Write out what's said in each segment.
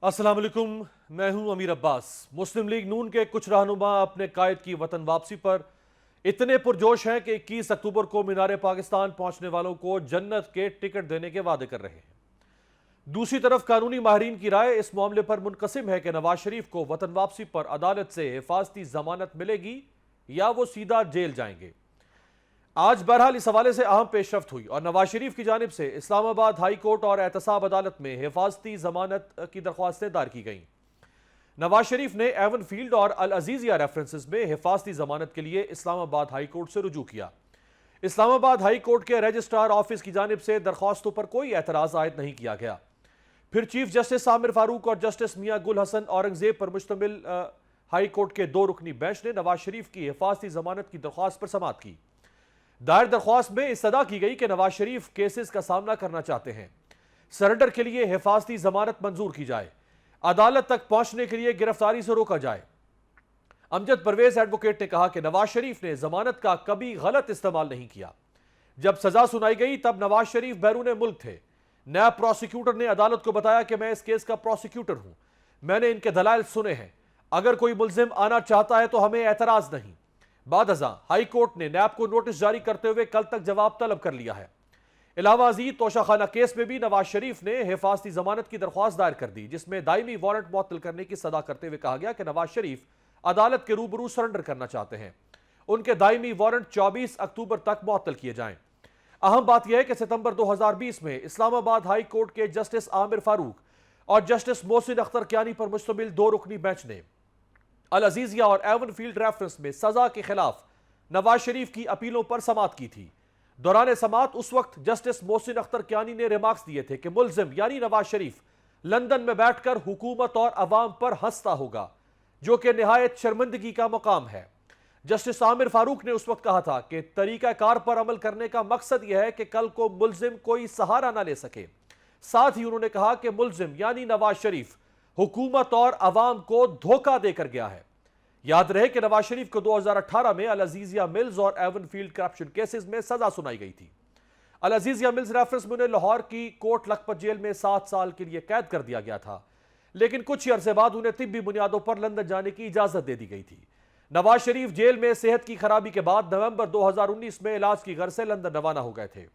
अस्सलाम वालेकुम। मैं हूं अमीर अब्बास। मुस्लिम लीग नून के कुछ रहनुमा अपने कायद की वतन वापसी पर इतने पुरजोश हैं कि 21 अक्टूबर को मीनार पाकिस्तान पहुंचने वालों को जन्नत के टिकट देने के वादे कर रहे हैं। दूसरी तरफ कानूनी माहिरीन की राय इस मामले पर मुनकसिम है कि नवाज शरीफ को वतन वापसी पर अदालत से हिफाजती जमानत मिलेगी या वो सीधा जेल जाएंगे। आज बहरहाल इस हवाले से अहम पेशरफ्त हुई और नवाज शरीफ की जानिब से इस्लामाबाद हाई कोर्ट और एहतसाब अदालत में हिफाजती जमानत की दरख्वास्तें दायर की गईं। नवाज शरीफ ने एवन फील्ड और अल अजीजिया रेफरेंसेस में हिफाजती जमानत के लिए इस्लामाबाद हाई कोर्ट से रुजू किया। इस्लामाबाद हाई कोर्ट के रजिस्ट्रार ऑफिस की जानिब से दरख्वास्तों पर कोई एतराज आयद नहीं किया गया। फिर चीफ जस्टिस आमिर फारूक और जस्टिस मियां गुल हसन औरंगजेब पर मुश्तमिल हाई कोर्ट के 2 रुकनी बेंच ने नवाज शरीफ की हिफाजती जमानत की दरख्वास्त पर समाअत की। दायर दरख्वास्त में इस्तदा की गई कि नवाज शरीफ केसेस का सामना करना चाहते हैं, सरेंडर के लिए हिफाजती जमानत मंजूर की जाए, अदालत तक पहुंचने के लिए गिरफ्तारी से रोका जाए। अमजद परवेज एडवोकेट ने कहा कि नवाज शरीफ ने जमानत का कभी गलत इस्तेमाल नहीं किया। जब सजा सुनाई गई तब नवाज शरीफ बैरून मुल्क थे। नायब प्रोसिक्यूटर ने अदालत को बताया कि मैं इस केस का प्रोसिक्यूटर हूं, मैंने इनके दलाइल सुने हैं, अगर कोई मुल्जिम आना चाहता है तो हमें एतराज नहीं। बाद अज़ां हाई कोर्ट ने नैब को नोटिस जारी करते हुए कल तक जवाब तलब कर लिया है। इलावा अजीज तोशाखाना केस में भी नवाज शरीफ ने हिफाजती जमानत की दरख्वास्त दायर कर दी, जिसमें दायमी वारंट मुअत्तल करने की सदा करते हुए कहा गया कि नवाज शरीफ अदालत के रूबरू सरेंडर करना चाहते हैं। उनके दायमी वारंट 24 अक्टूबर तक मुअत्तल किए जाएं। अहम बात यह है कि सितंबर 2020 में इस्लामाबाद हाई कोर्ट के जस्टिस आमिर फारूक और जस्टिस मोहसिन अख्तर कियानी पर मुश्तमिल 2 रुकनी बेंच ने अल अजीजिया और एवन फील्ड रेफरेंस में सजा के खिलाफ नवाज शरीफ की अपीलों पर समाअत की थी। दौरान समाअत उस वक्त जस्टिस मोहसिन अख्तर कियानी ने रिमार्क्स दिए थे कि मुल्जिम यानी नवाज शरीफ लंदन में बैठकर हुकूमत और अवाम पर हंसता होगा, जो कि निहायत शर्मिंदगी का मकाम है। जस्टिस आमिर फारूक ने उस वक्त कहा था कि तरीकाकार पर अमल करने का मकसद यह है कि कल को मुल्जिम कोई सहारा ना ले सके। साथ ही उन्होंने कहा कि मुल्जिम यानी नवाज शरीफ हुकूमत और अवाम को धोखा देकर गया है। याद रहे कि नवाज शरीफ को 2018 में अल अजीजिया मिल्स और एवन फील्ड करप्शन केसेस में सजा सुनाई गई थी। अल अजीजिया मिल्स रेफरेंस में उन्हें लाहौर की कोट लखपत जेल में 7 साल के लिए कैद कर दिया गया था, लेकिन कुछ ही अरसे बाद उन्हें तिब्बी बुनियादों पर लंदन जाने की इजाजत दे दी गई थी। नवाज शरीफ जेल में सेहत की खराबी के बाद नवंबर 2019 में इलाज की गर्ज से लंदन रवाना हो गए थे।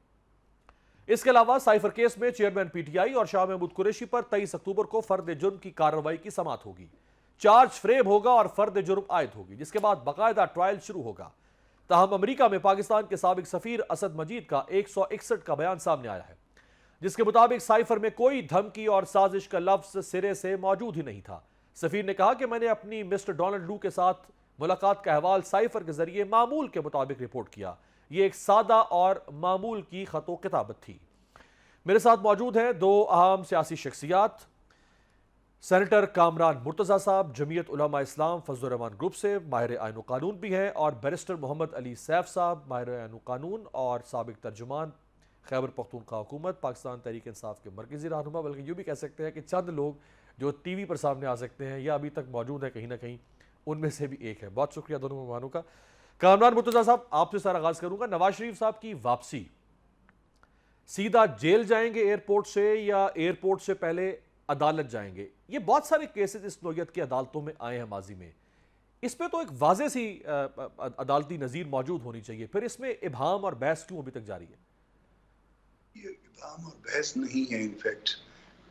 इसके अलावा साइफर केस में चेयरमैन पीटीआई और शाह महमूद कुरैशी पर 23 अक्टूबर को फर्द जुर्म की कार्रवाई की समाअत होगी। चार्ज फ्रेम होगा और फर्द जुर्म आयद होगी, जिसके बाद बाकायदा ट्रायल शुरू होगा। ताहम अमेरिका में पाकिस्तान के साबिक सफीर असद मजीद का 161 का बयान सामने आया है, जिसके मुताबिक साइफर में कोई धमकी और साजिश का लफ्ज सिरे से मौजूद ही नहीं था। सफीर ने कहा कि मैंने अपनी मिस्टर डोनाल्ड लू के साथ मुलाकात का अहवाल साइफर के जरिए मामूल के मुताबिक रिपोर्ट किया। यह एक सादा और मामूल की खतो किताबत थी। मेरे साथ मौजूद हैं 2 अहम सियासी शख्सियात, सेनेटर कामरान मुर्तज़ा साहब जमीयत उलमा इस्लाम फजलुर रहमान ग्रुप से माहिर आईन कानून भी हैं, और बैरिस्टर मोहम्मद अली सैफ साहब माहिर आईन कानून और साबिक तर्जुमान खैबर पख्तूनख्वा हुकूमत पाकिस्तान तहरीक इंसाफ के मरकजी रहनुमा, बल्कि यूँ भी कह सकते हैं कि चंद लोग जो टीवी पर सामने आ सकते हैं या अभी तक मौजूद हैं कहीं ना कहीं, उनमें से भी एक है। बहुत शुक्रिया दोनों मेहमानों का। कामरान मुर्तज़ा साहब, आपसे सारा आगाज़ करूँगा। नवाज शरीफ साहब की वापसी, सीधा जेल जाएंगे एयरपोर्ट से या एयरपोर्ट से पहले अदालत जाएंगे? ये बहुत सारे केसेस इस नौयत की अदालतों में आए हैं माजी में। इस पे तो एक वाज़े सी अदालती नज़ीर मौजूद होनी चाहिए, फिर इसमें इबहम और बहस क्यों अभी तक जारी है? ये इबाम और बहस नहीं है, इनफैक्ट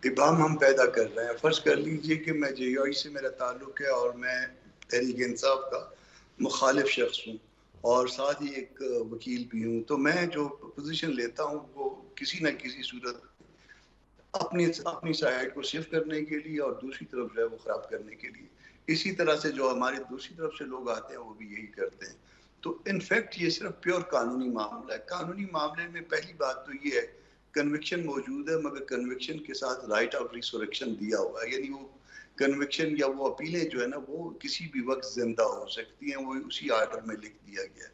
इबाम हम पैदा कर रहे हैं। फर्ज कर लीजिए कि मैं जेयूआई से मेरा ताल्लुक है और मैं तहरीक इंसाफ का मुखालिफ शख्स हूँ और साथ ही एक वकील भी हूँ, तो मैं जो पोजीशन लेता हूँ वो किसी न किसी सूरत अपनी अपनी साइड को सिर्फ करने के लिए और दूसरी तरफ जो है वो खराब करने के लिए। इसी तरह से जो हमारे दूसरी तरफ से लोग आते हैं वो भी यही करते हैं। तो इनफैक्ट ये सिर्फ प्योर कानूनी मामला है। कानूनी मामले में पहली बात तो ये है, कन्विक्शन मौजूद है, मगर कन्विक्शन के साथ राइट ऑफ रिसरेक्शन दिया हुआ है, यानी वो कन्विक्शन या वो अपीलें जो है ना वो किसी भी वक्त जिंदा हो सकती हैं, वो उसी आर्डर में लिख दिया गया है।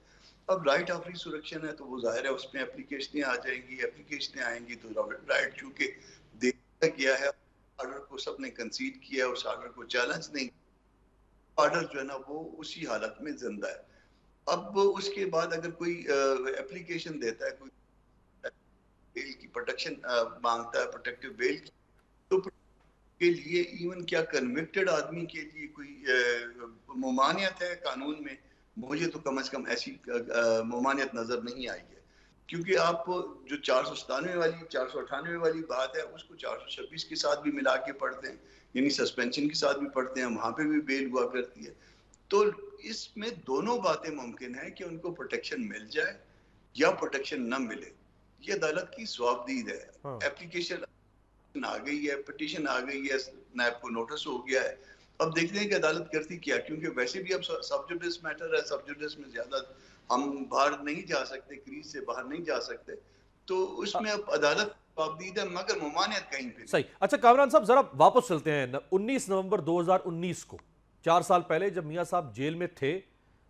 अब राइट ऑफ रिसरेक्शन है तो वो जाहिर है उसमें एप्लीकेशनें आ जाएंगी, एप्लीकेशनें आएंगी तो राइट चूंकि देखा गया है, ऑर्डर को सबने कंसीड किया है, उस ऑर्डर को चैलेंज नहीं, ऑर्डर जो है ना वो उसी हालत में जिंदा है। अब उसके बाद अगर कोई एप्लीकेशन देता है, कोई बेल की प्रोटेक्शन मांगता है, प्रोटेक्टिव बेल की, तो के लिए इवन क्या कन्विक्टेड आदमी के लिए कोई ममानियत है कानून में? मुझे तो कम से कम ऐसी ममानियत नजर नहीं आई है, क्योंकि आप जो 498 वाली बात है उसको 426 के साथ भी मिला के पढ़ते हैं, यानी सस्पेंशन के साथ भी पढ़ते हैं, वहां पे भी बेल हुआ करती है। तो इसमें दोनों बातें मुमकिन है कि उनको प्रोटेक्शन मिल जाए या प्रोटेक्शन न मिले। ये अदालत की स्वाबदीद है। हाँ। एप्लीकेशन आ गई है, पिटीशन आ गई है, नैब को नोटिस हो गया है। अब देखते हैं कि अदालत करती क्या, क्योंकि वैसे भी अब सब जुडिस मैटर है, सब जुडिस में ज्यादा हम बाहर नहीं जा सकते, क्रीज से बाहर नहीं जा सकते, तो उसमें अब अदालत पाबंदी है, मगर ममानियत कहीं पे नहीं। सही। अच्छा कामरान साहब, जरा वापस चलते हैं 19 नवंबर 2019 को, 4 साल पहले, जब मियां साहब जेल में थे,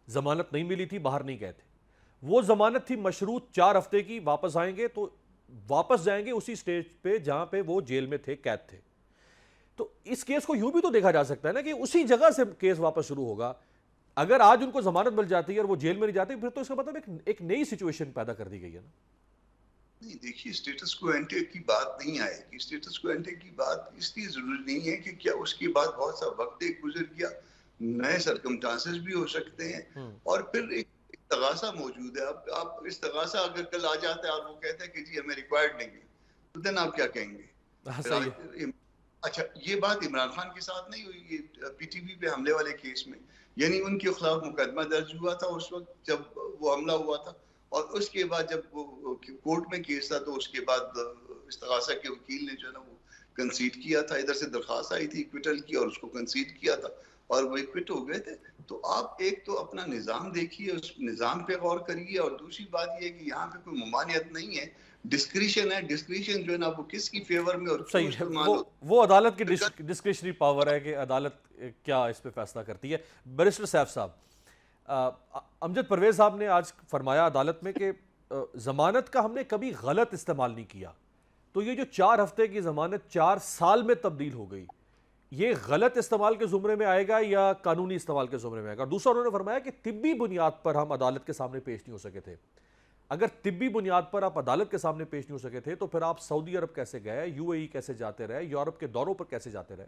जमानत नहीं मिली थी, बाहर नहीं गए थे। वो जमानत थी मशरूत 4 हफ्ते की, वापस आएंगे तो वापस जाएंगे उसी स्टेज पे जहां पे वो जेल में थे, कैद थे। तो इस केस को यूं भी तो देखा जा सकता है ना कि उसी जगह से केस वापस शुरू होगा। अगर आज उनको जमानत मिल जाती है और वो जेल में नहीं जाते, फिर तो इसका मतलब एक नई सिचुएशन पैदा कर दी गई है ना। नहीं, देखिए, स्टेटस क्वो एंटे की बात नहीं आएगी। स्टेटस क्वो एंटे की बात इसलिए जरूरी नहीं है कि क्या उसके बाद बहुत सा वक्त एक गुजर गया, नए सरकमस्टांसेस भी हो सकते हैं और फिर एक तगासा मौजूद है। आप इस तगासा अगर कल आ जाता है और वो कहता है कि जी हमें रिक्वायर्ड नहीं है, तो देन आप क्या कहेंगे? सही है। अच्छा, ये बात इमरान खान के साथ नहीं हुई, ये पीटीवी पे हमले वाले केस में, यानी उनके खिलाफ मुकदमा दर्ज हुआ था उस वक्त जब वो हमला हुआ था, और उसके बाद जब वो कोर्ट में केस था तो उसके बाद इस्तगासा के वकील ने जो है ना वो कंसीड किया था, इधर से दरखास्त आई थी इक्विटल की और उसको कंसीड किया था और वो इक्विट हो गए थे। तो आप एक तो अपना निज़ाम देखिए, उस निज़ाम पे गौर करिए, और दूसरी बात ये है कि यहाँ पे कोई ममानियत नहीं है, डिस्क्रिशन है। डिस्क्रिशन जो है ना वो किसकी फेवर में और क्यों सही है। इस्तेमाल हो। वो अदालत की डिस्क्रिशनरी पावर है कि अदालत क्या इस पे फैसला करती है। बैरिस्टर सैफ साहब, अमजद परवेज साहब ने आज फरमाया अदालत में कि जमानत का हमने कभी गलत इस्तेमाल नहीं किया। तो ये जो 4 हफ्ते की जमानत 4 साल में तब्दील हो गई, ये गलत इस्तेमाल के जुमरे में आएगा या कानूनी इस्तेमाल के जुमरे में आएगा? और दूसरा, उन्होंने फरमाया कि तिब्बी बुनियाद पर हम अदालत के सामने पेश नहीं हो सके थे। अगर तिब्बी बुनियाद पर आप अदालत के सामने पेश नहीं हो सके थे, तो फिर आप सऊदी अरब कैसे गए, यूएई कैसे जाते रहे, यूरोप के दौरों पर कैसे जाते रहे?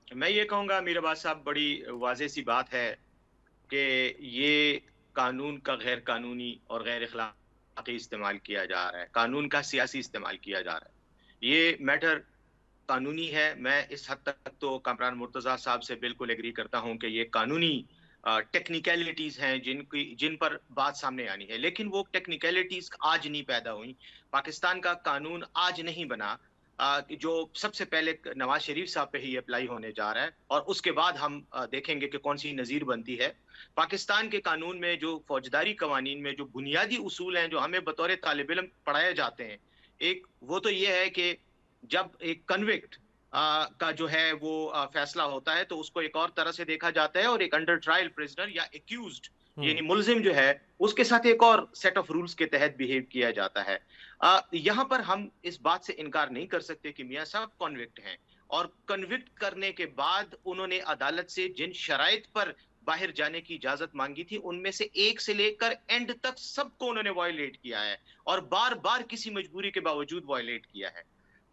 मैं ये कहूँगा मीर अब्बास साहब, बड़ी वाज़ेह सी बात है कि ये कानून का गैर कानूनी और गैर अखलाकी इस्तेमाल किया जा रहा है, कानून का सियासी इस्तेमाल किया जा रहा है। ये मैटर कानूनी है। मैं इस हद तक तो कामरान मुर्तज़ा साहब से बिल्कुल एग्री करता हूँ कि ये कानूनी टेक्निकलिटीज़ हैं जिन पर बात सामने आनी है, लेकिन वो टेक्निकलिटीज़ आज नहीं पैदा हुई। पाकिस्तान का कानून आज नहीं बना, जो सबसे पहले नवाज शरीफ साहब पे ही अप्लाई होने जा रहा है और उसके बाद हम देखेंगे कि कौन सी नज़ीर बनती है। पाकिस्तान के कानून में जो फौजदारी कवानीन में जो बुनियादी उसूल हैं जो हमें बतौर तालिब इल्म पढ़ाए जाते हैं, एक वो तो ये है कि जब एक कन्विक्ट का जो है वो फैसला होता है तो उसको एक और तरह से देखा जाता है और एक अंडर ट्रायल प्रिजनर या एक्यूज्ड यानी मुल्जिम जो है उसके साथ एक और सेट ऑफ रूल्स के तहत बिहेव किया जाता है। यहाँ पर हम इस बात से इनकार नहीं कर सकते कि मियां साहब कन्विक्ट हैं और कन्विक्ट करने के बाद उन्होंने अदालत से जिन शराइत पर बाहर जाने की इजाजत मांगी थी उनमें से एक से लेकर एंड तक सबको उन्होंने वायलेट किया है और बार बार किसी मजबूरी के बावजूद वायलेट किया है।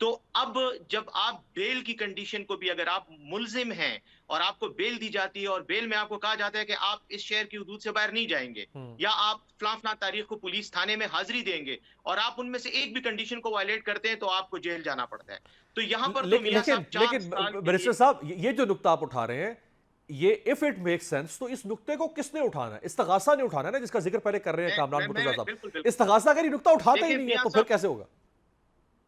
तो अब जब आप बेल की कंडीशन को भी, अगर आप मुल्जिम हैं और आपको बेल दी जाती है और बेल में आपको कहा जाता है कि आप इस शहर की हुदूद से बाहर नहीं जाएंगे या आप फलां तारीख को पुलिस थाने में हाजिरी देंगे और आप उनमें से एक भी कंडीशन को वायलेट करते हैं तो आपको जेल जाना पड़ता है। तो यहाँ पर लेकिन बैरिस्टर साहब, ये जो नुक्ता आप उठा रहे हैं, ये इफ इट मेक सेंस, तो इस नुक्ते को किसने उठाना है? इस्तगासा ने उठाना है ना, जिसका जिक्र पहले कर रहे हैं कामरान मुर्तजा साहब। इस्तगासा अगर ये नुक्ता उठाता ही नहीं है तो फिर कैसे होगा?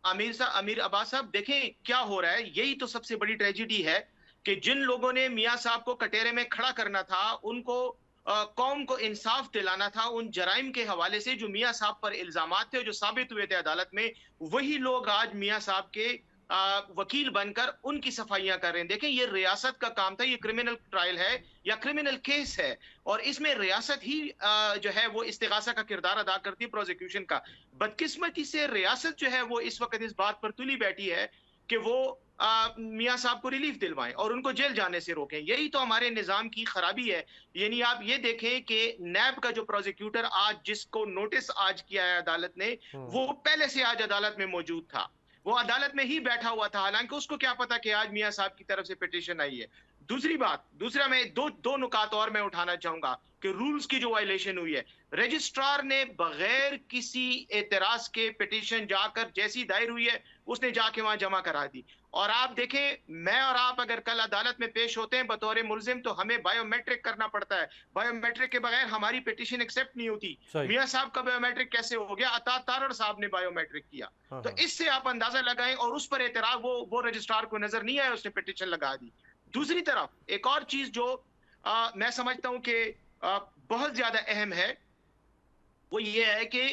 अमीर अब्बास साहब, देखें क्या हो रहा है। यही तो सबसे बड़ी ट्रेजिडी है कि जिन लोगों ने मियां साहब को कटेरे में खड़ा करना था, उनको कौम को इंसाफ दिलाना था उन जराइम के हवाले से जो मियां साहब पर इल्जामात थे, जो साबित हुए थे अदालत में, वही लोग आज मियां साहब के वकील बनकर उनकी सफाइयां कर रहे हैं। देखें, ये रियासत का काम था, ये क्रिमिनल ट्रायल है या क्रिमिनल केस है और इसमें रियासत ही जो है वो इस्तिगासा का किरदार अदा करती है, प्रोसिक्यूशन का। बदकिस्मती से रियासत जो है वो इस वक्त इस बात पर तुली बैठी है कि वो मियां साहब को रिलीफ दिलवाएं और उनको जेल जाने से रोकें। यही तो हमारे निजाम की खराबी है। यानी आप ये देखें कि नैब का जो प्रोसिक्यूटर आज जिसको नोटिस आज किया है अदालत ने, वो पहले से आज अदालत में मौजूद था, वो अदालत में ही बैठा हुआ था, हालांकि उसको क्या पता कि आज मियां साहब की तरफ से पिटीशन आई है। दूसरा मैं दो नुकात और मैं उठाना चाहूंगा कि रूल्स की जो वायलेशन हुई है, रजिस्ट्रार ने बगैर किसी एतराज के पिटीशन जाकर जैसी दायर हुई है उसने जाके वहां जमा करा दी। और आप देखें, मैं और आप अगर कल अदालत में पेश होते हैं बतौर मुलजिम तो हमें बायोमेट्रिक करना पड़ता है, बायोमेट्रिक के बगैर हमारी पिटीशन एक्सेप्ट नहीं होती। सही। मियां साहब का बायोमेट्रिक कैसे हो गया? अता तारड़ साहब ने बायोमेट्रिक किया। हाँ, तो हाँ। इससे आप अंदाजा लगाएं, और उस पर एतराज वो रजिस्ट्रार को नजर नहीं आया, उसने पिटीशन लगा दी। दूसरी तरफ एक और चीज जो मैं समझता हूं कि बहुत ज्यादा अहम है, वो ये है कि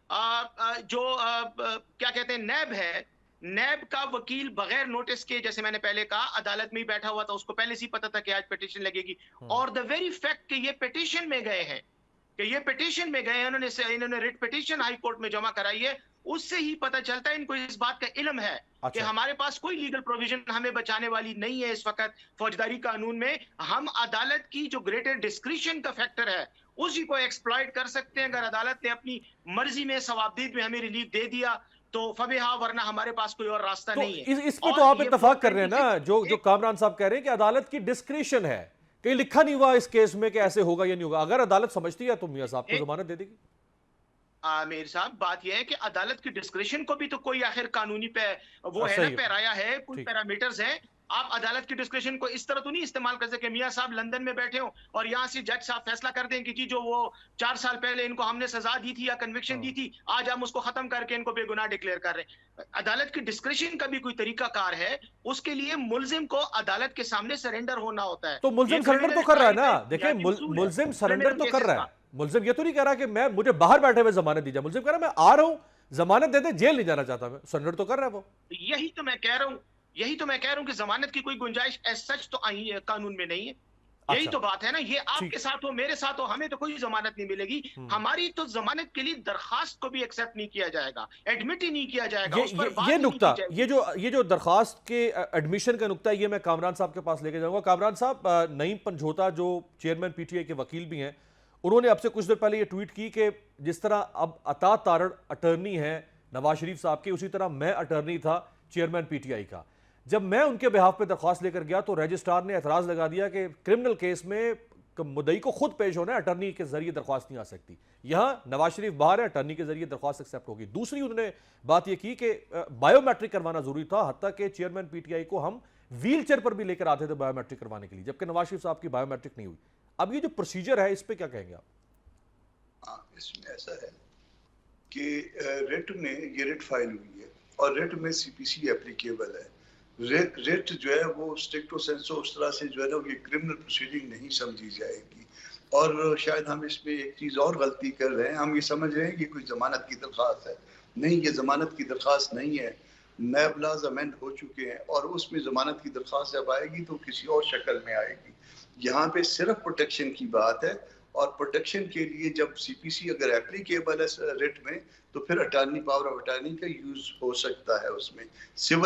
जो क्या कहते हैं, नैब है, नैब का वकील बगैर नोटिस के, जैसे मैंने पहले कहा, अदालत में ही बैठा हुआ था, उसको पहले से ही पता था कि आज पिटीशन लगेगी। और द वेरी फैक्ट कि ये पिटीशन में गए हैं, इन्होंने रिट पिटीशन हाई कोर्ट में जमा कराई है, उससे ही पता चलता है इनको इस बात का इल्म है कि अच्छा। हमारे पास कोई लीगल प्रोविजन हमें बचाने वाली नहीं है इस वक्त फौजदारी कानून में। हम अदालत की जो ग्रेटर डिस्क्रिशन का फैक्टर है उसी को एक्सप्लॉइट कर सकते हैं। अगर अदालत ने अपनी मर्जी में सवाबदीद में हमें रिलीफ दे दिया तो फबिहा, वरना हमारे पास कोई और रास्ता तो नहीं है। इस पे और तो आप ये इत्तेफाक कर रहे हैं ना, 426 जो कामरान साहब कह रहे हैं कि अदालत की डिस्क्रिशन है, कहीं लिखा नहीं हुआ इस केस में कि ऐसे होगा या नहीं होगा। अगर अदालत समझती है तो मियां साहब को जमानत दे देगी। आमिर साहब, बात यह है कि अदालत की डिस्क्रिशन को भी तो कोई आखिर कानूनी पे वो है ना, सही है। पैराया है, कुछ ठीक। पैरामीटर्स हैं। आप अदालत की डिस्क्रिशन को इस तरह तो नहीं इस्तेमाल कर सके मियां साहब लंदन में बैठे हो और यहाँ से जज साहब फैसला कर दें कि जी जो वो 4 साल पहले इनको हमने सजा दी थी या कन्विक्शन दी थी, आज हम उसको खत्म करके इनको बेगुनाह डिक्लेयर कर रहे हैं। अदालत की डिस्क्रिशन का भी कोई तरीकाकार है, उसके लिए मुलजिम को अदालत के सामने सरेंडर होना होता है। तो मुलजिम ये सरेंडर तो criminal कर रहा है ना। crime है, देखिए बुनियादी उसूल है मुलजिम सरेंडर criminal तो कर cases रहा का। है। मुलजिम ये तो नहीं कह रहा कि मैं मुझे बाहर बैठे हुए जमानत दीजिए। मुलजिम कह रहा मैं आ रहा हूं, जमानत दे दे, जेल नहीं जाना चाहता मैं। सरेंडर तो कर रहा है वो। यही तो मैं कह रहा हूं कि जमानत की कोई गुंजाइश एज सच तो कानून में नहीं है। यही अच्छा। तो बात है ना, ये आपके ठीक। साथ हो मेरे साथ हो, हमें तो कोई जमानत नहीं मिलेगी। हमारी तो जमानत के लिए दरखास्त को भी एक्सेप्ट नहीं किया जाएगा, एडमिट ही नहीं किया जाएगा, उस पर बात ये ही नहीं नुक्ता, की जाएगी। ये जो दरखास्त के एडमिशन का नुक्ता है, ये मैं कामरान साहब के पास लेके जाऊंगा। कामरान साहब, नईम पंझोता जो चेयरमैन पीटीआई के वकील भी हैं, उन्होंने आपसे कुछ देर पहले ये ट्वीट की कि जिस तरह अब अता तारड़ अटर्नी है नवाज शरीफ साहब की, उसी तरह मैं अटर्नी था चेयरमैन पीटीआई का। जब मैं उनके बिहाफ पे दरख्वास्त लेकर गया तो रजिस्ट्रार ने एतराज लगा दिया कि क्रिमिनल केस में मुद्दई को खुद पेश होना है, अटर्नी के जरिए दरख्वास्त नहीं आ सकती। यहां नवाज शरीफ बाहर है, अटर्नी के जरिए दरख्वास्त एक्सेप्ट होगी। दूसरी उन्होंने बात यह की कि बायोमेट्रिक करवाना जरूरी था, हत्ता के चेयरमैन पीटीआई को हम व्हील चेयर पर भी लेकर आते थे बायोमेट्रिक करवाने के लिए, जबकि नवाज शरीफ साहब की बायोमेट्रिक नहीं हुई। अब ये जो प्रोसीजर है, इस पर क्या कहेंगे आप? इसमें ऐसा है कि रिट में ये रिट फाइल हुई है और रिट में सीपीसी एप्लीकेबल है। रिट जो है वो स्ट्रिक्टो सेंसो उस तरह से जो है ना ये क्रिमिनल प्रोसीडिंग नहीं समझी जाएगी। और शायद हम इसमें एक चीज़ और गलती कर रहे हैं, हम ये समझ रहे हैं कि कोई ज़मानत की दरख्वास्त है। नहीं, ये ज़मानत की दरख्वास्त नहीं है। नैब लॉज अमेंड हो चुके हैं और उसमें ज़मानत की दरख्वास्त जब आएगी तो किसी और शक्ल में आएगी। यहाँ पे सिर्फ प्रोटेक्शन की बात है और प्रोटेक्शन के लिए जब सीपीसी अगर एप्लीकेबल है रिट में तो फिर अटॉर्नी पावर ऑफ अटॉर्नी का यूज हो सकता है उसमें।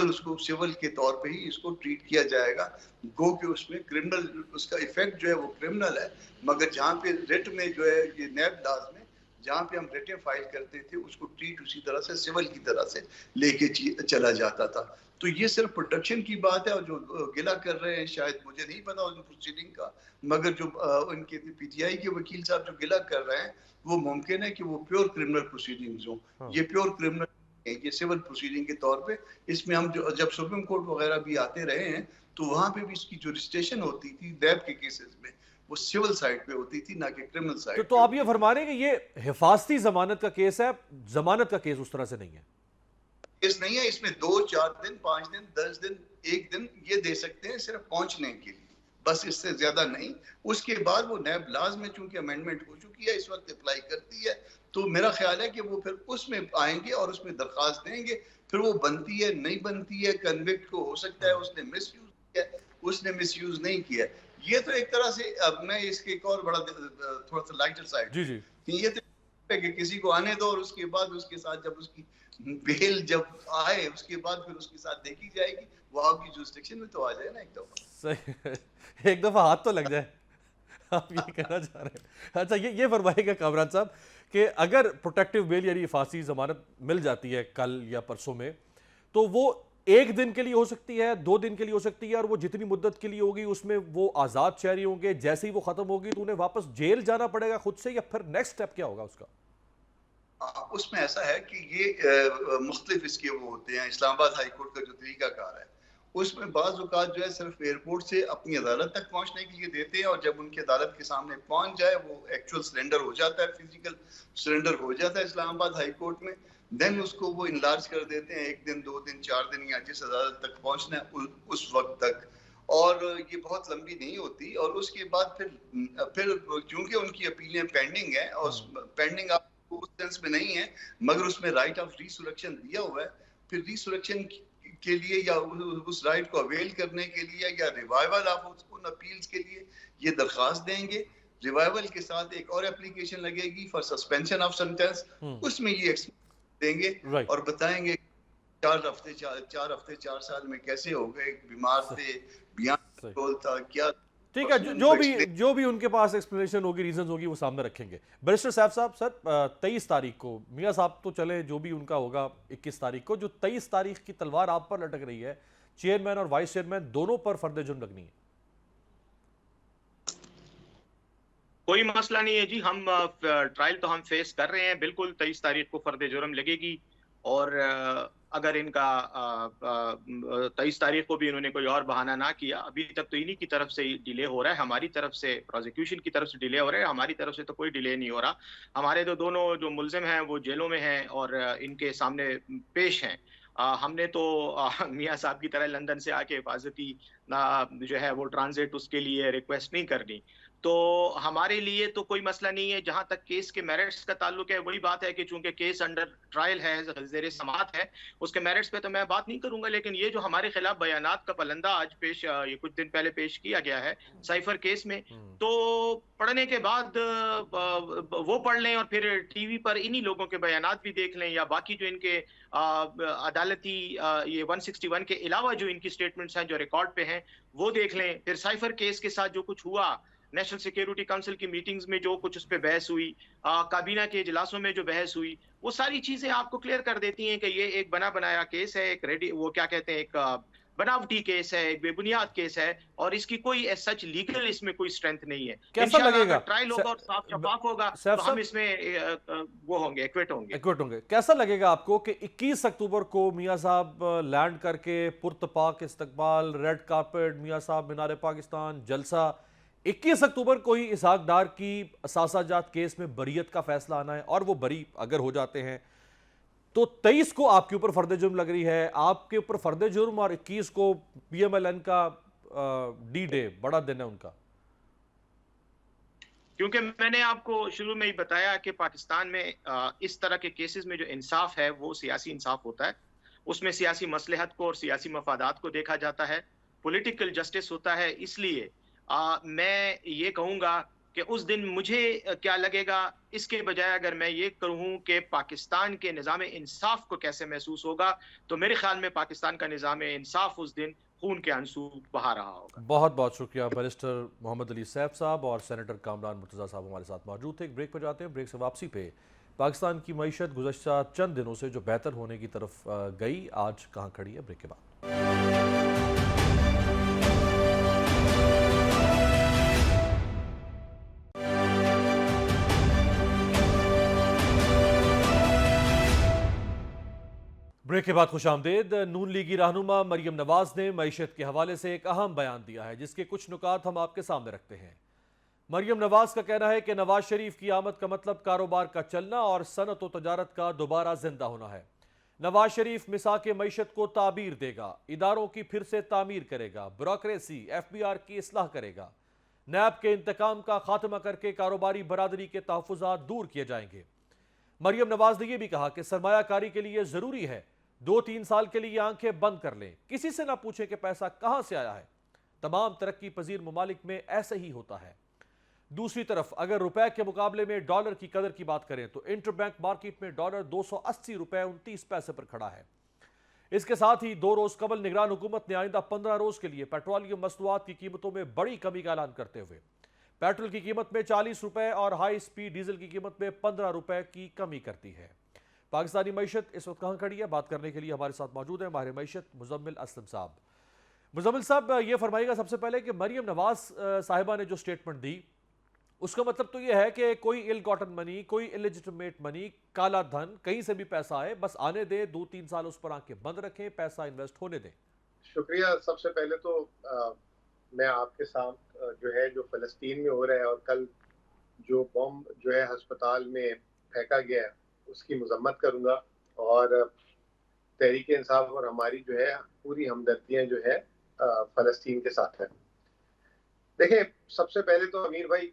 उसको सिविल के तौर पे ही इसको ट्रीट किया जाएगा, गो कि उसमें क्रिमिनल उसका इफेक्ट जो है वो क्रिमिनल है। मगर जहाँ पे रिट में जो है ये नैब लॉज में जहाँ पे हम रिटें फाइल करते थे उसको ट्रीट उसी तरह से सिविल की तरह से लेके चला जाता था। तो ये सिर्फ प्रोटेक्शन की बात है। और जो गिला कर रहे हैं, शायद मुझे नहीं पता उन प्रोसीडिंग का, मगर जो उनके पीटीआई के वकील साहब जो गिला कर रहे हैं वो मुमकिन है कि वो प्योर क्रिमिनल प्रोसीडिंग्स हो। ये प्योर क्रिमिनल है, ये सिविल प्रोसीडिंग के तौर पे। इसमें हम जब सुप्रीम कोर्ट वगैरह भी आते रहे हैं तो वहां पे भी इसकी जो रजिस्ट्रेशन होती थी नैब के केसेस में वो सिविल साइड पे होती थी, ना कि क्रिमिनल साइड। तो आप ये फरमा रहे हैं कि ये हिफाजती जमानत का केस है, जमानत का केस उस तरह से नहीं है? केस नहीं है, इसमें 2, 4 दिन, 5 दिन, 10 दिन, 1 दिन ये दे सकते हैं सिर्फ पहुंचने के लिए, बस इससे ज्यादा नहीं। उसके बाद वो नैब लॉज में चूंकि अमेंडमेंट हो चुकी है इस वक्त अप्लाई करती है, तो मेरा ख्याल है कि वो फिर उसमें आएंगे और उसमें दरखास्त देंगे। फिर वो बनती है नहीं बनती है, कन्विक्ट को हो सकता है उसने मिसयूज किया, उसने मिसयूज नहीं किया। ये तो एक तरह से, अब मैं इसके एक और बड़ा थोड़ा सा लाइटर साइड जी जी, ये तो है कि किसी को आने दो और उसके बाद उसके साथ जब उसकी बेल जब आए उसके बाद फिर उसके साथ देखी जाएगी, वो आपकी जुरिस्डिक्शन में तो आ जाए ना एक दफा। सही, एक दफा हाथ तो लग जाए, आप ये कहना चाह रहे हैं। अच्छा, ये फरमाइएगा कामरान साहब कि अगर प्रोटेक्टिव बेल यानी फांसी जमानत मिल जाती है कल या परसों में, तो वो एक दिन के लिए हो सकती है, 2 दिन के लिए हो सकती है, और वो जितनी मुद्दत के लिए होगी उसमें वो आजाद शहरी होंगे। जैसे ही वो खत्म होगी तो उन्हें वापस जेल जाना पड़ेगा खुद से, या फिर नेक्स्ट स्टेप क्या होगा उसका? उसमें ऐसा है कि ये मुख्तलिफ इसके वो होते हैं। इस्लामाबाद हाई कोर्ट का जो तरीकाकार है उसमें बाज़ औक़ात जो है सिर्फ एयरपोर्ट से अपनी अदालत तक पहुंचने के लिए देते हैं, और जब उनकी अदालत के सामने पहुंच जाए वो एक्चुअल सरेंडर हो जाता है, फिजिकल सरेंडर हो जाता है इस्लामाबाद हाई कोर्ट में, देन उसको वो इनलार्ज कर देते हैं 1 दिन 2 दिन 4 दिन या जिस अदालत तक पहुंचना है उस वक्त तक। और ये बहुत लंबी नहीं होती। और उसके बाद फिर चूंकि उनकी अपीलें पेंडिंग है, और पेंडिंग आप उस सेंस में नहीं है, मगर उसमें राइट ऑफ रिसरेक्शन दिया हुआ है। फिर रिसरेक्शन के लिए या उस राइट को अवेल करने के लिए या रिवाइवल ऑफ उन अपील्स के लिए ये दरख्वास्त देंगे। रिवाइवल के साथ एक और एप्लीकेशन लगेगी फॉर सस्पेंशन ऑफ सेंटेंस, उसमें ये देंगे राइट। और बताएंगे 4 हफ्ते 4 साल में कैसे हो गए, बीमार थे, बियॉन्ड कंट्रोल था, क्या। ठीक है, जो भी उनके पास एक्सप्लेनेशन होगी, रीजंस होगी, वो सामने रखेंगे। बैरिस्टर सैफ साहब, सर 23 तारीख को मियां साहब तो चले, जो भी उनका होगा 21 तारीख को, जो 23 तारीख की तलवार आप पर लटक रही है, चेयरमैन और वाइस चेयरमैन दोनों पर फर्द जुर्म लगनी है। कोई मसला नहीं है जी, हम ट्रायल तो हम फेस कर रहे हैं, बिल्कुल 23 तारीख को फर्द जुर्म लगेगी। और अगर इनका 23 तारीख को भी इन्होंने कोई और बहाना ना किया, अभी तक तो इन्हीं की तरफ से डिले हो रहा है, हमारी तरफ से, प्रोसिक्यूशन की तरफ से डिले हो रहा है, हमारी तरफ से तो कोई डिले नहीं हो रहा। हमारे तो दोनों जो मुल्जिम हैं वो जेलों में हैं और इनके सामने पेश हैं। हमने तो मियां साहब की तरह लंदन से आके हिफाजती जो है वो ट्रांजिट उसके लिए रिक्वेस्ट नहीं करनी। तो हमारे लिए तो कोई मसला नहीं है। जहां तक केस के मेरिट्स का ताल्लुक है, वही बात है कि चूंकि केस अंडर ट्रायल है, ज़ेर समाअत है, उसके मेरिट्स पे तो मैं बात नहीं करूंगा। लेकिन ये जो हमारे खिलाफ बयानात का पलंदा आज ये कुछ दिन पहले पेश किया गया है साइफर केस में, तो पढ़ने के बाद वो पढ़ लें और फिर टीवी पर इन्हीं लोगों के बयानात भी देख लें, या बाकी जो इनके अदालती ये 161 के अलावा जो इनकी स्टेटमेंट्स हैं जो रिकॉर्ड पे हैं वो देख लें। फिर साइफर केस के साथ जो कुछ हुआ, नेशनल सिक्योरिटी काउंसिल की मीटिंग्स में जो कुछ उस पर बहस हुई, काबीना के इजलासों में जो बहस हुई, वो सारी चीजें आपको क्लियर कर देती हैं कि ये एक बना बनाया केस है, एक रेडी वो क्या कहते हैं, एक बनावटी केस है, एक बेबुनियाद केस है, और इसकी कोई सच लीगल इसमें कोई स्ट्रेंथ नहीं है। कैसा लगेगा ट्रायल होगा और साफ शफाफ होगा तो हम इसमें वो होंगे, एक्विट होंगे। कैसा लगेगा आपको कि 21 अक्टूबर को मियां साहब लैंड करके पुरतपाक इस्तकबाल, रेड कार्पेट, मियां साहब मीनार पाकिस्तान, जलसा, 21 अक्टूबर को ही इसहाक डार की असासाजात केस में बरीयत का फैसला आना है, और वो बरी अगर हो जाते हैं तो 23 को आपके ऊपर फर्द जुर्म लग रही है, आपके ऊपर फर्द जुर्म, और 21 को पीएमएलएन का डी डे, बड़ा दिन है उनका। क्योंकि मैंने आपको शुरू में ही बताया कि पाकिस्तान में इस तरह के केसेस में जो इंसाफ है वो सियासी इंसाफ होता है, उसमें सियासी मसलहत को और सियासी मफादात को देखा जाता है, पॉलिटिकल जस्टिस होता है। इसलिए मैं ये कहूँगा कि उस दिन मुझे क्या लगेगा, इसके बजाय अगर मैं ये कहूँ कि पाकिस्तान के निज़ाम इंसाफ को कैसे महसूस होगा, तो मेरे ख्याल में पाकिस्तान का निज़ाम इंसाफ उस दिन खून के आंसू बहा रहा होगा। बहुत बहुत शुक्रिया बैरिस्टर मोहम्मद अली सैफ साहब और सेनेटर कामरान मुर्तज़ा साहब हमारे साथ मौजूद थे। एक ब्रेक पर जाते हैं। ब्रेक से वापसी पे पाकिस्तान की मईशत गुज़श्ता चंद दिनों से जो बेहतर होने की तरफ गई, आज कहाँ खड़ी है, ब्रेक के बाद। ब्रेक के बाद खुश आमदेद। नून लीगी रहनुमा मरियम नवाज ने मईशत के हवाले से एक अहम बयान दिया है, जिसके कुछ नुकात हम आपके सामने रखते हैं। मरियम नवाज का कहना है कि नवाज शरीफ की आमद का मतलब कारोबार का चलना और सनत व तजारत का दोबारा जिंदा होना है। नवाज शरीफ मिसाक मईशत को ताबीर देगा, इदारों की फिर से तामीर करेगा, ब्यूरोक्रेसी FBR की इस्लाह करेगा, नैब के इंतकाम का खात्मा करके कारोबारी बरादरी के तहफ़्फ़ुज़ात दूर किए जाएंगे। मरियम नवाज ने यह भी कहा कि सरमायाकारी के लिए जरूरी है 2-3 साल के लिए आंखें बंद कर लें, किसी से ना पूछें कि पैसा कहां से आया है। तमाम तरक्की पजीर ममालिक में ऐसे ही होता है। दूसरी तरफ अगर रुपए के मुकाबले में डॉलर की कदर की बात करें तो इंटरबैंक मार्केट में डॉलर 280 रुपए 29 पैसे पर खड़ा है। इसके साथ ही 2 रोज कबल निगरान हुकूमत ने आइंदा 15 रोज के लिए पेट्रोलियम मसनूआत की कीमतों में बड़ी कमी का ऐलान करते हुए पेट्रोल की कीमत में 40 रुपए और हाई स्पीड डीजल की कीमत में 15 रुपए की कमी करती है। पाकिस्तानी मईशत इस वक्त कहाँ खड़ी है, बात करने के लिए हमारे साथ मौजूद है माहिर मईशत मुजम्मिल असलम साहब। मुजम्मिल साहब, ये फरमाइएगा सबसे पहले कि मरियम नवाज साहिबा ने जो स्टेटमेंट दी उसका मतलब तो ये है कि कोई इल गॉटन मनी, कोई इलेजिटिमेट मनी, काला धन कहीं से भी पैसा आए बस आने दे, 2-3 साल उस पर आंखें बंद रखें, पैसा इन्वेस्ट होने दें। शुक्रिया। सबसे पहले तो मैं आपके साथ जो है जो फ़लस्तीन में हो रहा है और कल जो बम जो है अस्पताल में फेंका गया है उसकी मजम्मत करूंगा और तहरीक इंसाफ और हमारी जो है पूरी हमदर्दियां जो है फ़लस्तीन के साथ है। देखिए, सबसे पहले तो अमीर भाई,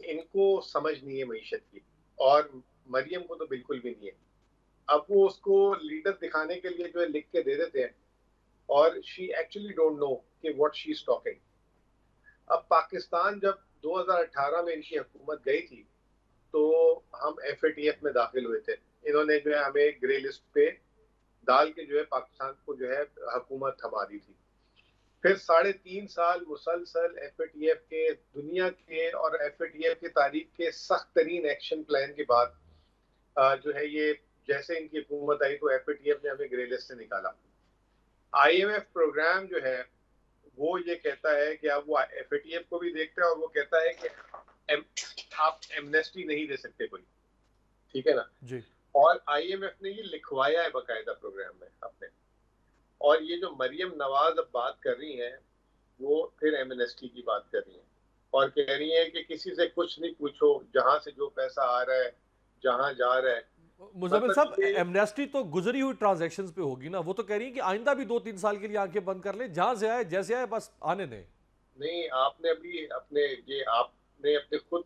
इनको समझ नहीं है मईशत की, और मरियम को तो बिल्कुल भी नहीं है। अब वो उसको लीडर दिखाने के लिए जो है लिख के दे देते हैं और शी एक्चुअली डोंट नो कि व्हाट शी इज टॉकिंग। अब पाकिस्तान जब 2018 में इनकी हुकूमत गई थी तो हम FATF में दाखिल हुए थे। इन्होंने जो है हमें ग्रे लिस्ट पे डाल के जो है पाकिस्तान को जो है हुकूमत थमा दी थी। फिर 3.5 साल मुसलसल FATF के, दुनिया के और FATF की तारीख के सख्त तरीन एक्शन प्लान के बाद जो है ये जैसे इनकी हुकूमत आई तो FATF ने हमें ग्रे लिस्ट से निकाला। IMF प्रोग्राम जो है वो ये कहता है कि अब वो FATF को भी देखता है और वो कहता है कि आप एमनेस्टी नहीं दे सकते कोई, ठीक है ना जी। और IMF ने ये लिखवाया है बाकायदा प्रोग्राम में अपने। और ये जो मरियम नवाज अब बात कर रही हैं वो फिर एमनेस्टी की बात कर रही हैं और कह रही हैं कि किसी से कुछ नहीं पूछो, जहां से जो पैसा आ रहा है, जहां जा रहा है। मुजम्मिल साहब, ये एमनेस्टी तो गुजरी हुई ट्रांजैक्शंस पे होगी ना, वो तो कह रही है कि आइंदा भी 2-3 साल के लिए आंखें बंद कर ले, जहां से आए जैसे आए बस आने दें। नहीं, आपने अभी आपने अपने खुद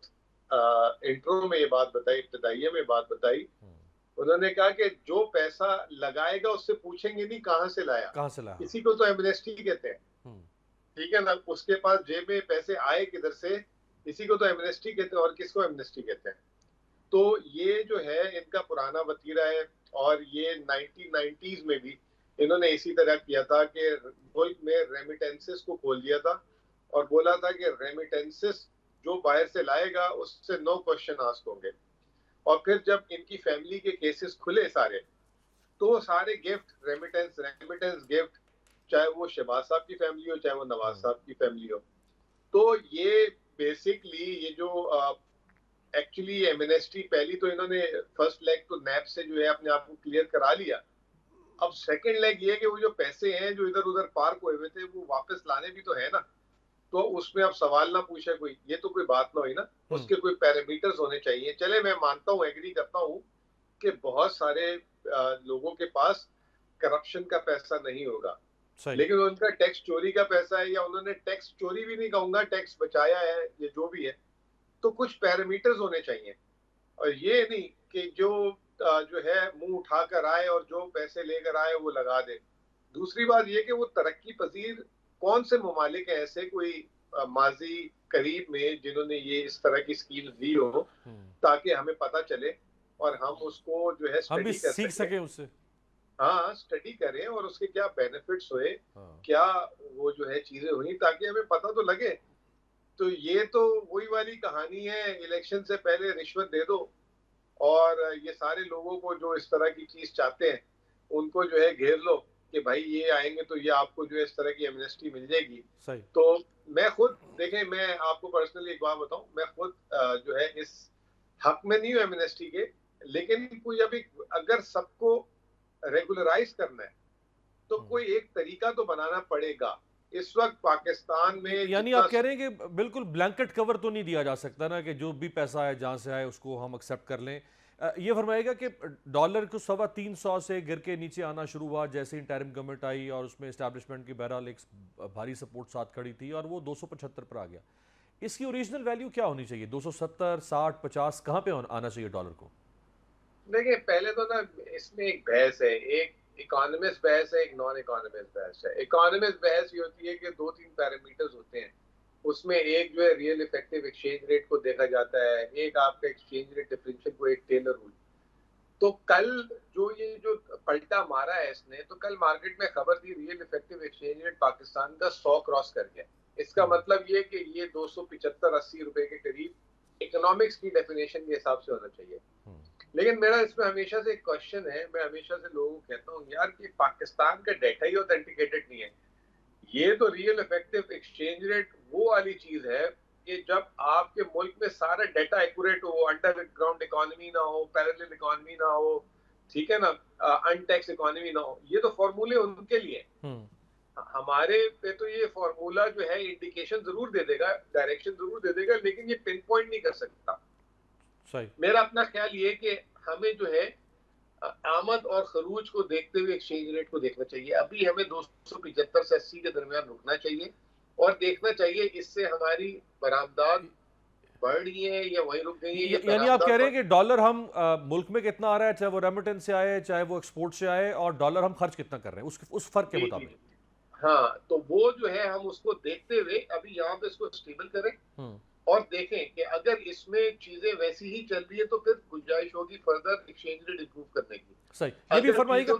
इंट्रो में ये बात बताई, इब्तिदाइया में बात बताई। उन्होंने कहा कि जो पैसा लगाएगा उससे पूछेंगे नहीं कहाँ से लाया, कहाँ से लाया। इसी को तो एमनेस्टी कहते हैं, ठीक है ना। उसके पास जेब में पैसे आए किधर से, इसी को तो एमनेस्टी कहते हैं। और किसको एमनेस्टी कहते हैं? तो ये जो है इनका पुराना वतीरा है और ये 1990s में भी इन्होंने इसी तरह किया था कि मुल्क में रेमिटेंसेस को खोल दिया था और बोला था कि रेमिटेंसेस जो बाहर से लाएगा उससे नो क्वेश्चन आस्क होंगे। और फिर जब इनकी फैमिली के केसेस खुले सारे, तो सारे गिफ्ट रेमिटेंस गिफ्ट, चाहे वो शहबाज साहब की फैमिली हो चाहे वो नवाज साहब की फैमिली हो। तो ये बेसिकली ये जो एक्चुअली एमनेस्टी, पहली तो इन्होंने फर्स्ट लेग तो नैब से जो है अपने आप को क्लियर करा लिया। अब सेकंड लेग ये कि वो जो पैसे हैं जो इधर उधर पार्क हुए हुए थे वो वापस लाने भी तो है ना। तो उसमें अब सवाल ना पूछे कोई, ये तो कोई बात ना हुई ना। उसके कोई पैरामीटर्स होने चाहिए। चले, मैं मानता हूँ, एग्री करता हूँ कि बहुत सारे लोगों के पास करप्शन का पैसा नहीं होगा, लेकिन उनका टैक्स चोरी का पैसा है, या उन्होंने टैक्स चोरी भी नहीं कहूंगा, टैक्स बचाया है, ये जो भी है। तो कुछ पैरामीटर्स होने चाहिए और ये नहीं कि जो है मुंह उठाकर आए और जो पैसे लेकर आए वो लगा दे। दूसरी बात ये कि वो तरक्की पजीर कौन से ममालिक हैं ऐसे कोई माजी करीब में जिन्होंने ये इस तरह की स्कीम दी हो, ताकि हमें पता चले और हम उसको जो है हम भी सीख सकें उससे। हाँ, स्टडी करें और उसके क्या बेनिफिट्स हुए, क्या वो जो है चीजें हुई, ताकि हमें पता तो लगे। तो ये तो वही वाली कहानी है, इलेक्शन से पहले रिश्वत दे दो और ये सारे लोगों को जो इस तरह की चीज चाहते हैं उनको जो है घेर लो कि भाई ये आएंगे तो ये आपको जो है इस तरह की एमनेस्टी मिल जाएगी। सही। तो मैं खुद देखें, मैं आपको पर्सनली एक बात बताऊं, मैं खुद जो है इस हक में नहीं हूं एमनेस्टी के, लेकिन कोई अभी अगर सबको रेगुलराइज करना है तो कोई एक तरीका तो बनाना पड़ेगा। इस वक्त पाकिस्तान में, यानी आप कह रहे हैं कि बिल्कुल ब्लैंकेट कवर तो नहीं दिया जा सकता ना कि जो भी पैसा है जहां से आए उसको हम एक्सेप्ट कर लें। ये फरमाएगा कि डॉलर को 325 से गिर के नीचे आना शुरू हुआ जैसे इंटरिम गवर्नमेंट आई और उसमें एस्टैब्लिशमेंट की बहरहाल एक भारी सपोर्ट साथ खड़ी थी और वो 275 पर आ गया। इसकी ओरिजिनल वैल्यू क्या होनी चाहिए? 270, 60, 50 कहाँ पे आना चाहिए डॉलर को? देखिए, पहले तो ना इसमें एक बहस है, एक इकोनॉमिस्ट बहस है, एक नॉन इकोनॉमिस्ट बहस है। इकोनॉमिस्ट बहस ये होती है कि 2-3 पैरामीटर्स होते हैं, उसमें एक जो है रियल इफेक्टिव एक्सचेंज रेट को देखा जाता है, एक आपका एक्सचेंज रेट डिफरेंशियल को, एक टेलर रूल। तो कल जो पलटा मारा है इसने, तो कल मार्केट में खबर थी real effective exchange rate Pakistan का 100 क्रॉस कर गया। इसका मतलब ये कि ये 275-80 रुपए के करीब इकोनॉमिक्स की डेफिनेशन के हिसाब से होना चाहिए। लेकिन मेरा इसमें हमेशा से एक क्वेश्चन है, मैं हमेशा से लोगों को कहता हूँ यार कि पाकिस्तान का डाटा ही ऑथेंटिकेटेड नहीं है। ये तो रियल इफेक्टिव एक्सचेंज रेट वो वाली चीज है कि जब आपके मुल्क में सारा डाटा एक्यूरेट हो, अंडरग्राउंड इकोनॉमी ना हो, पैरेलल इकोनॉमी ना हो, ठीक है ना, अनटैक्स इकोनॉमी ना हो, ये तो फॉर्मूले उनके लिए। हमारे पे तो ये फॉर्मूला जो है इंडिकेशन जरूर दे देगा, डायरेक्शन जरूर दे देगा, लेकिन ये पिन पॉइंट नहीं कर सकता। सही। मेरा अपना ख्याल ये कि हमें जो है आमद और खरूज को देखते हुए एक्सचेंज रेट को देखना चाहिए। अभी हमें 275 से 80 के दरमियान रुकना चाहिए और देखना चाहिए इससे हमारी बरामदात बढ़ रही है या वहीं रुक गई है। यानी आप कह रहे हैं कि डॉलर हम मुल्क में कितना आ रहा है, चाहे वो रेमिटेंस से आए चाहे वो एक्सपोर्ट से आए, और डॉलर हम खर्च कितना कर रहे हैं उस फर्क के मुताबिक। हाँ, तो वो जो है हम उसको देखते हुए अभी यहाँ पे इसको स्टेबल करें और देखें कि अगर इसमें चीजें वैसी ही चल रही है तो फिर गुंजाइश होगी फर्दर एक्सचेंज रेट इंप्रूव करने की। सही। ये भी फरमाइएगा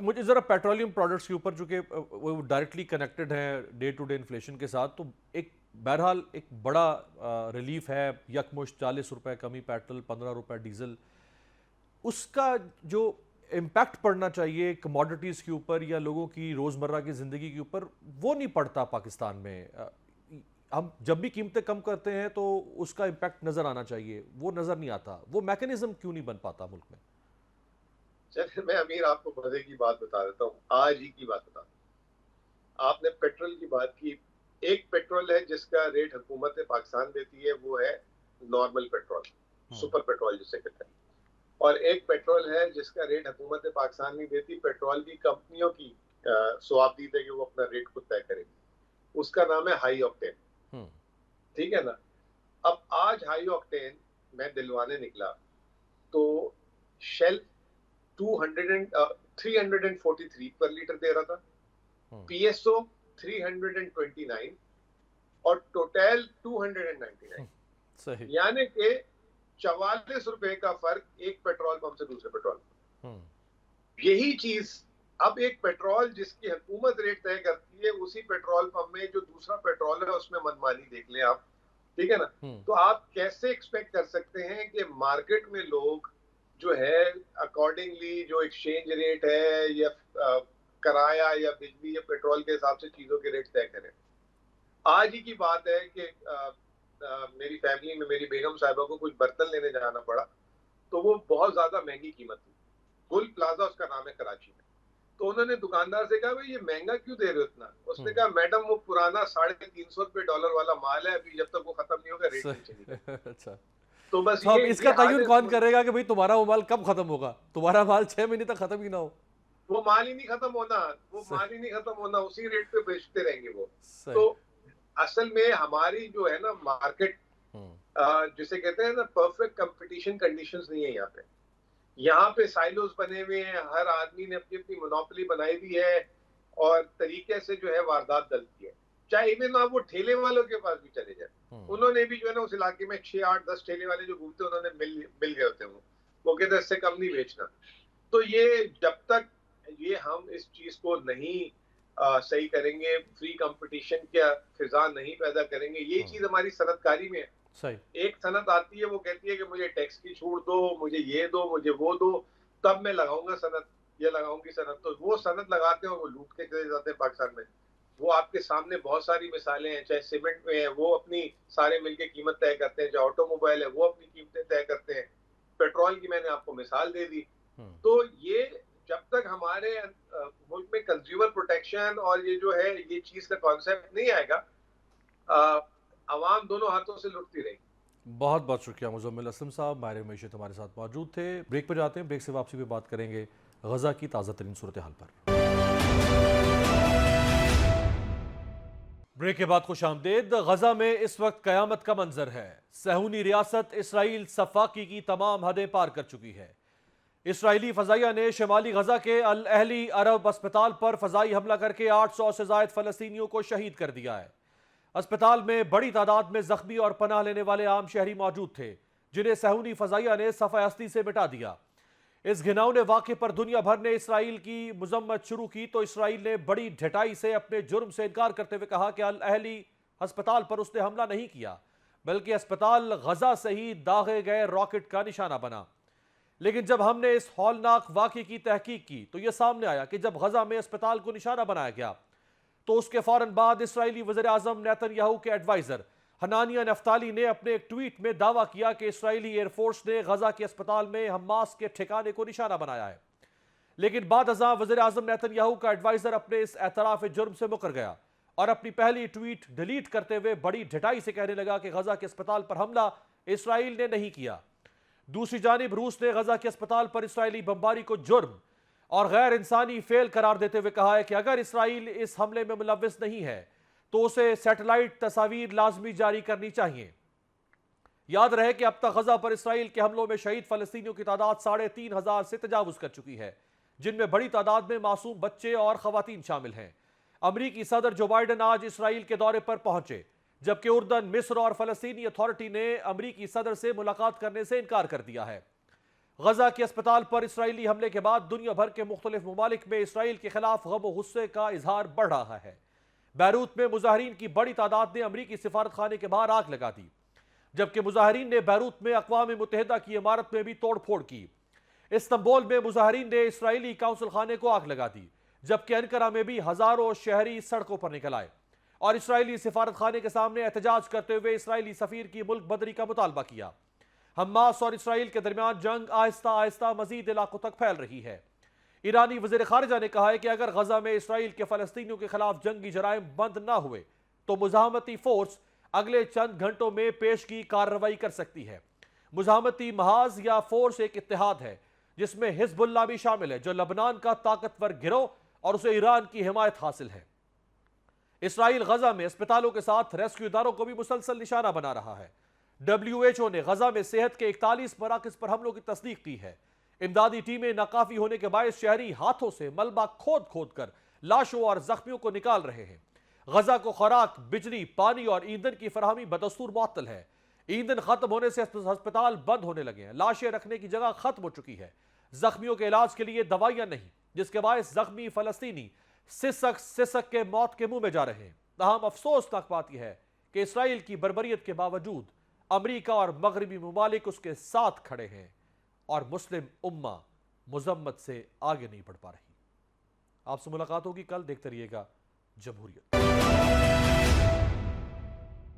मुझे जरा पेट्रोलियम प्रोडक्ट्स के ऊपर, जो कि वो डायरेक्टली कनेक्टेड है डे टू डे इन्फ्लेशन के साथ, तो एक बहरहाल एक बड़ा रिलीफ है, यकमुश्त 40 रुपए कमी पेट्रोल, 15 रुपए डीजल। उसका जो इम्पैक्ट पड़ना चाहिए कमोडिटीज़ के ऊपर या लोगों की रोज़मर्रा की ज़िंदगी के ऊपर, वो नहीं पड़ता पाकिस्तान में। हम जब भी कीमतें कम करते हैं तो उसका इम्पैक्ट नज़र आना चाहिए, वो नज़र नहीं आता। वो मैकेनिज्म क्यों नहीं बन पाता मुल्क में? चलिए मैं अमीर आपको मजे की बात बता देता हूँ, आज ही की बात बता दूँ। आपने पेट्रोल की बात की, एक पेट्रोल है जिसका रेट हुकूमत पाकिस्तान देती है, वो है नॉर्मल पेट्रोल, सुपर पेट्रोल जिसे कहते हैं, और एक पेट्रोल है जिसका रेट हुकूमत पाकिस्तान नहीं देती, पेट्रोल की कंपनियों की सवाबदीद है कि वो अपना रेट खुद तय करेगी, उसका नाम है हाई ऑक्टेन। ठीक है ना। अब आज हाई ऑक्टेन मैं दिलवाने निकला तो शेल 343 पर लीटर दे रहा था, पीएसओ 329 और टोटल 299। सही। यानी कि 44 रुपए का फर्क एक पेट्रोल पंप से दूसरे पेट्रोल पंप। यही चीज अब एक पेट्रोल जिसकी हुकूमत रेट तय करती है, उसी पेट्रोल पंप में जो दूसरा पेट्रोल है उसमें मनमानी देख लें आप, ठीक है ना। तो आप कैसे एक्सपेक्ट कर सकते हैं कि मार्केट में लोग जो है अकॉर्डिंगली जो एक्सचेंज रेट है या किराया या बिजली या पेट्रोल के हिसाब से चीजों के रेट तय करें। आज ही की बात है कि मेरी फैमिली में मेरी बेगम साहिबा को कुछ बर्तन लेने जाना पड़ा, तो वो बहुत ज्यादा महंगी कीमत थी। गुल प्लाजा उसका नाम है कराची में। तो उन्होंने दुकानदार से कहा भाई ये महंगा क्यों दे रहे हो इतना? उसने कहा मैडम वो पुराना $350 वाला माल है, अभी जब तक वो खत्म नहीं होगा रेट नहीं चलेगा। अच्छा, तो बस तो अब इसका तयन कौन करेगा कि भाई तुम्हारा वो माल कब खत्म होगा? तुम्हारा माल 6 महीने तक खत्म ही ना हो। वो माल ही नहीं खत्म होना, वो माल ही नहीं खत्म होना, उसी रेट पे बेचते रहेंगे वो। तो असल में हमारी जो है ना मार्केट जिसे कहते हैं ना परफेक्ट कंपटीशन कंडीशंस नहीं है यहाँ पे। यहाँ पे साइलोस बने हुए हैं, हर आदमी ने अपनी अपनी मोनोपोली बनाई हुई है और तरीके से जो है वारदात डलती है। चाहे इवन आप वो ठेले वालों के पास भी चले जाए, उन्होंने भी जो है ना उस इलाके में 6, 8, 10 ठेले वाले जो घूमते हैं उन्होंने मिल गए होते हैं, वो कहते हैं इससे कम नहीं बेचना। तो ये जब तक ये हम इस चीज को नहीं सही करेंगे, फ्री कंपटीशन का फिजा नहीं पैदा करेंगे, ये चीज हमारी सनतकारी में है। सही। एक सनत आती है वो कहती है कि मुझे टैक्स की छूट दो, मुझे ये दो, मुझे वो दो, तब मैं लगाऊंगा सनत या लगाऊंगी सनत। तो वो सनत लगाते हैं और वो लूट के चले जाते हैं पाकिस्तान में। वो आपके सामने बहुत सारी मिसालें हैं, चाहे सीमेंट में है वो अपनी सारे मिलके कीमत तय करते हैं, चाहे ऑटोमोबाइल है वो अपनी कीमतें तय करते हैं, पेट्रोल की मैंने आपको मिसाल दे दी। तो ये जब तक हमारे मुल्क में कंज्यूमर प्रोटेक्शन और ये जो है ये चीज का कॉन्सेप्ट नहीं आएगा, आवाम दोनों हाथों से लुटती रहेगी। बहुत बहुत शुक्रिया मुजम्मिल असलम साहब, माहिर मईशत हमारे साथ मौजूद थे। ब्रेक पर जाते हैं, ब्रेक से वापसी पे बात करेंगे गजा की ताज़ा तरीन सूरत हाल पर। ब्रेक के बाद खुश आमदेद। गजा में इस वक्त कयामत का मंजर है। सहूनी रियासत इसराइल सफाकी की तमाम हदें पार कर चुकी है। इसराइली फजाइया ने शिमाली गजा के अल अहली अरब अस्पताल पर फजाई हमला करके 800 से जायद फलस्तीनियों को शहीद कर दिया है। अस्पताल में बड़ी तादाद में जख्मी और पनाह लेने वाले आम शहरी मौजूद थे, जिन्हें सहूनी फजाइया ने सफ़ाहस्ती से मिटा दिया। इस घिनौने वाक़े पर दुनिया भर ने इसराइल की मजम्मत शुरू की तो इसराइल ने बड़ी ढिठाई से अपने जुर्म से इनकार करते हुए कहा कि अल अहली अस्पताल पर उसने हमला नहीं किया, बल्कि अस्पताल गजा से ही दागे गए रॉकेट का निशाना बना। लेकिन जब हमने इस हौलनाक वाक़े की तहकीक की तो यह सामने आया कि जब गजा में अस्पताल को निशाना बनाया गया तो उसके फौरन बाद इस्राएली वज़ीर आज़म नेतन्याहू के एडवाइज़र हनानिया नफ्ताली ने अपने एक ट्वीट में दावा किया कि इस्राएली एयरफोर्स ने गजा के अस्पताल में हमास के ठिकाने को निशाना बनाया है। लेकिन बाद अज़ां वज़ीर आज़म नेतन्याहू का एडवाइज़र अपने इस एतराफ़ जुर्म से मुकर गया और अपनी पहली ट्वीट डिलीट करते हुए बड़ी ढिठाई से कहने लगा कि गजा के अस्पताल पर हमला इस्राएल ने नहीं किया। दूसरी जानिब रूस ने गजा के अस्पताल पर इस्राएली बमबारी को जुर्म और गैर इंसानी फेल करार देते हुए कहा है कि अगर इस्राएल इस हमले में मुलव्विस नहीं है तो उसे सैटेलाइट तस्वीर लाजमी जारी करनी चाहिए। याद रहे कि अब तक गजा पर इस्राएल के हमलों में शहीद फलस्तीनियों की तादाद 3,500 से तजावुज कर चुकी है, जिनमें बड़ी तादाद में मासूम बच्चे और खवातीन शामिल हैं। अमरीकी सदर जो बाइडन आज इस्राएल के दौरे पर पहुंचे, जबकि उर्दन, मिस्र और फलस्तीनी अथॉरिटी ने अमरीकी सदर से मुलाकात करने से इनकार कर दिया है। गजा के अस्पताल पर इस्राएली हमले के बाद दुनिया भर के मुख्तलिफ ममालिक में इस्राएल के खिलाफ गम व गुस्से का इजहार बढ़ रहा है। बैरूत में मुजाहिरीन की बड़ी तादाद ने अमरीकी सिफारत खाने के बाहर आग लगा दी, जबकि मुजाहिरीन ने बैरूत में अक़वाम मुत्तहिदा की इमारत में भी तोड़ फोड़ की। इस्तंबुल में मुजाहिरीन ने इस्राएली काउंसिल खाने को आग लगा दी, जबकि अनकरा में भी हजारों शहरी सड़कों पर निकल आए और इस्राएली सिफारत खाने के सामने एहतजाज करते हुए इस्राएली सफीर की मुल्क बदरी का मुतालबा किया। हमास और इस्राएल के दरमियान जंग आहिस्ता आहिस्ता मजीद इलाकों तक फैल रही है। ईरानी वज़ीर खारिजा ने कहा है कि अगर गजा में इस्राएल के फलस्तीनियों के खिलाफ जंगी जराइम बंद ना हुए तो मुजाहमती फोर्स अगले चंद घंटों में पेश की कार्रवाई कर सकती है। मुजाहमती महाज या फोर्स एक इत्तेहाद है जिसमें हिजबुल्लाह भी शामिल है, जो लबनान का ताकतवर गिरोह और उसे ईरान की हिमायत हासिल है। इस्राएल गजा में अस्पतालों के साथ रेस्क्यू इदारों को भी मुसलसल निशाना बना रहा है। WHO ने गजा में सेहत के 41 मराकज पर हमलों की तस्दीक की है। इमदादी टीमें नाकाफी होने के बायस शहरी हाथों से मलबा खोद खोद कर लाशों और जख्मियों को निकाल रहे हैं। गजा को खुराक, बिजली, पानी और ईंधन की फराहमी बदस्तूर मुअत्तल है। ईंधन खत्म होने से अस्पताल बंद होने लगे हैं। लाशें रखने की जगह खत्म हो चुकी है। जख्मियों के इलाज के लिए दवाइयां नहीं, जिसके बायस जख्मी फलस्तीनी सिसक सिसक के मौत के मुंह में जा रहे हैं। तमाम अफसोसनाक बात यह है कि इस्राएल की बर्बरियत के बावजूद अमरीका और मगरबी ममालिक उसके साथ खड़े हैं और मुस्लिम उम्मा मुजम्मत से आगे नहीं बढ़ पा रही। आपसे मुलाकात होगी कल। देखते रहिएगा जमहूरियत।